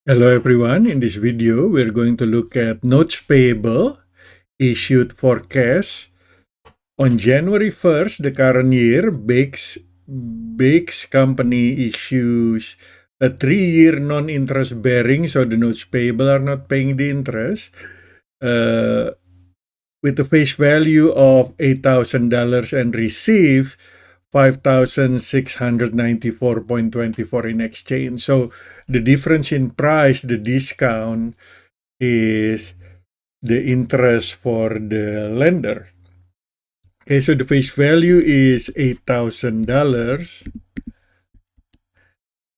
Hello everyone, in this video we're going to look at notes payable issued for cash. On January 1st, the current year, Bakes company issues a 3-year non-interest bearing, so the notes payable are not paying the interest, with the face value of $8,000 and receive $5,694.24 in exchange. So the difference in price, the discount, is the interest for the lender. Okay, so the face value is $8,000.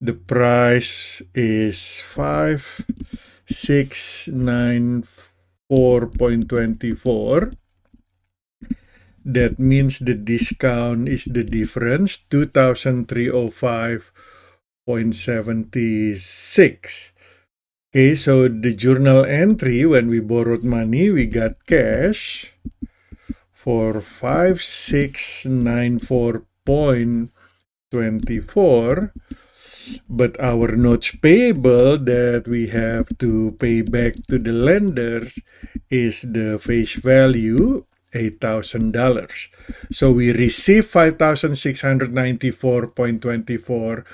The price is 5694.24. That means the discount is the difference, 2,305.76. Okay, so the journal entry, when we borrowed money, we got cash for 5694.24, but our notes payable that we have to pay back to the lenders is the face value, $8,000. So we receive 5,694.24.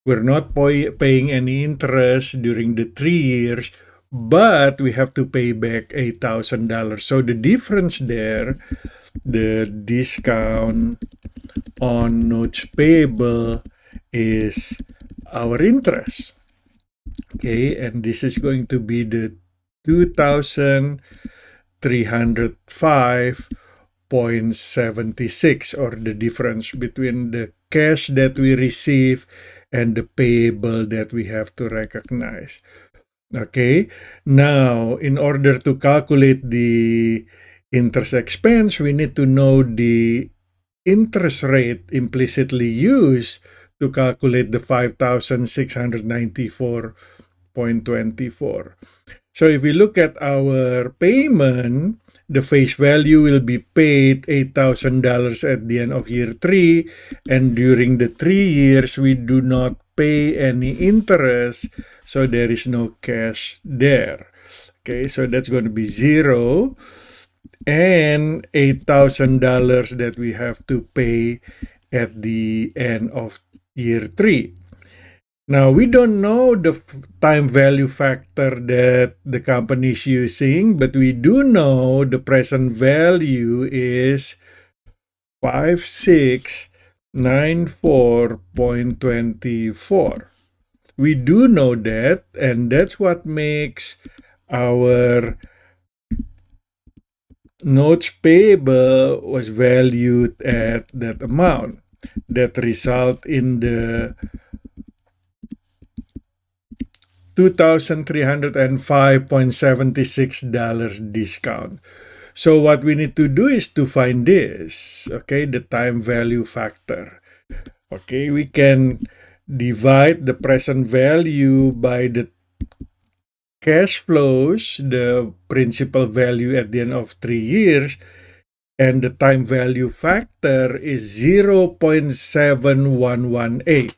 We're not paying any interest during the 3 years, but we have to pay back $8,000. So the difference there, the discount on notes payable, is our interest. Okay, and this is going to be the 2,305.76, or the difference between the cash that we receive and the payable that we have to recognize. Okay, now in order to calculate the interest expense, we need to know the interest rate implicitly used to calculate the 5,694.24. So if we look at our payment, the face value will be paid $8,000 at the end of year 3, and during the 3 years we do not pay any interest, so there is no cash there. Okay, so that's going to be 0, and $8,000 that we have to pay at the end of year 3. Now, we don't know the time value factor that the company is using, but we do know the present value is 5694.24. We do know that, and that's what makes our notes payable was valued at that amount. That result in the $2,305.76 discount. So what we need to do is to find this, okay, the time value factor. Okay, we can divide the present value by the cash flows, the principal value at the end of 3 years, and the time value factor is 0.7118.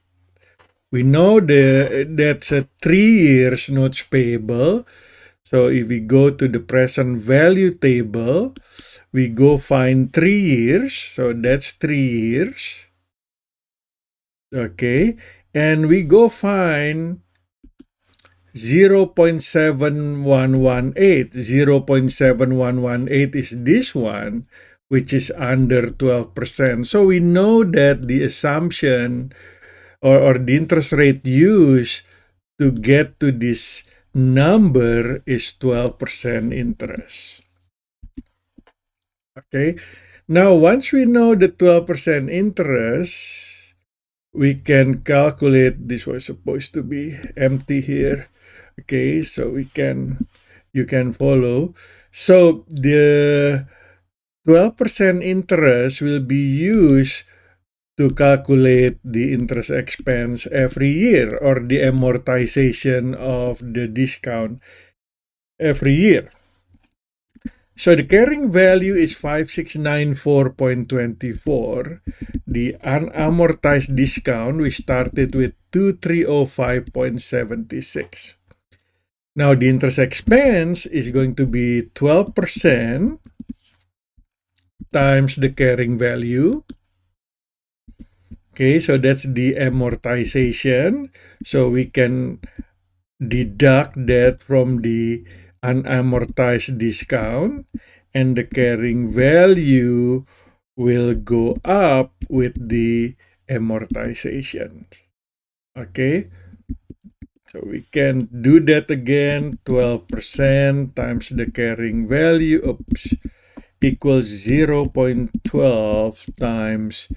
We know that's a 3 years notes payable. So if we go to the present value table, we go find 3 years. So that's 3 years. Okay. And we go find 0.7118. 0.7118 is this one, which is under 12%. So we know that the assumption or the interest rate used to get to this number is 12% interest. Okay, now once we know the 12% interest, we can calculate. This was supposed to be empty here. Okay, so you can follow. So the 12% interest will be used to calculate the interest expense every year, or the amortization of the discount every year. So the carrying value is 5694.24. The unamortized discount, we started with 2305.76. Now the interest expense is going to be 12% times the carrying value. Okay, so that's the amortization. So we can deduct that from the unamortized discount, and the carrying value will go up with the amortization. Okay, so we can do that again. 12% times the carrying value, equals 0.12 times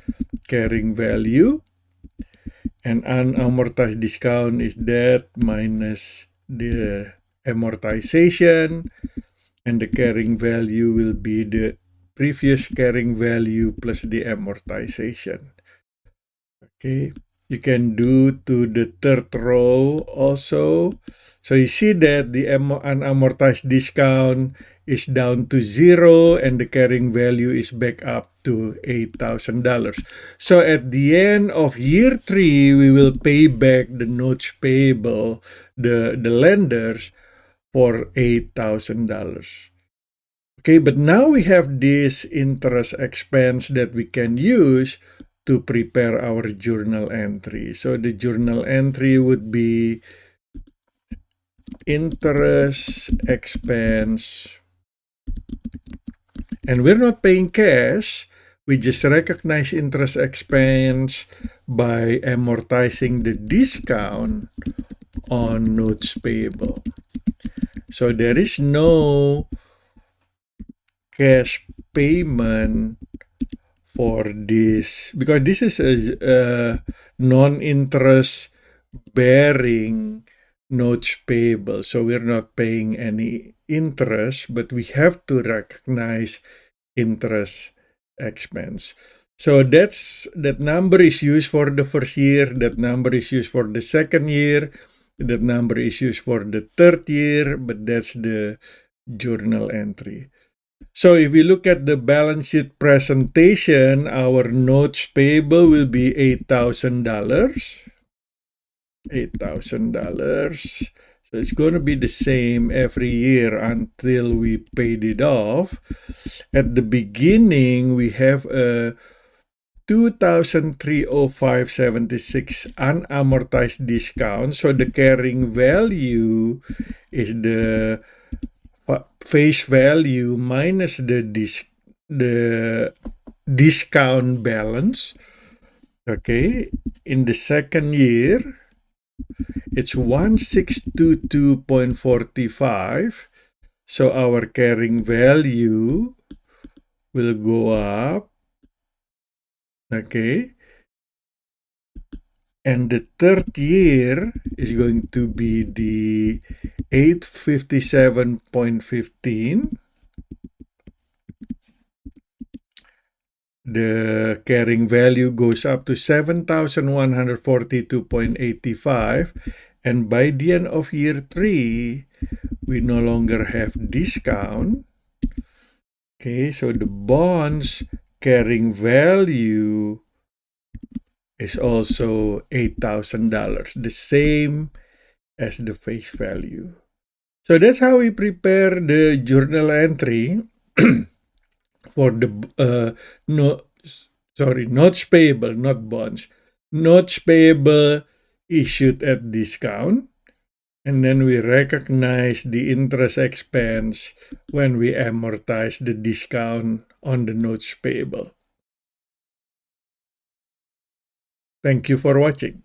carrying value, and unamortized discount is that minus the amortization, and the carrying value will be the previous carrying value plus the amortization. Okay, you can do to the third row also. So you see that the unamortized discount is down to 0 and the carrying value is back up to $8,000. So at the end of year 3, we will pay back the notes payable, the lenders, for $8,000. Okay, but now we have this interest expense that we can use to prepare our journal entry. So the journal entry would be interest expense, and we're not paying cash. We just recognize interest expense by amortizing the discount on notes payable. So there is no cash payment for this, because this is a non-interest bearing notes payable. So we're not paying any interest, but we have to recognize interest expense. So that number is used for the first year, that number is used for the second year, that number is used for the third year, but that's the journal entry. So if we look at the balance sheet presentation, our notes payable will be $8,000. $8,000. So it's going to be the same every year until we paid it off. At the beginning, we have a $2,305.76 unamortized discount. So the carrying value is the face value minus the discount balance. Okay, in the second year, it's 1622.45. So our carrying value will go up. Okay, and the third year is going to be the 857.15. The carrying value goes up to 7,142.85, and by the end of year 3, we no longer have discount. Okay, so the bonds carrying value is also $8,000, the same as the face value. So that's how we prepare the journal entry for the notes payable, not bonds. Notes payable issued at discount, and then we recognize the interest expense when we amortize the discount on the notes payable. Thank you for watching.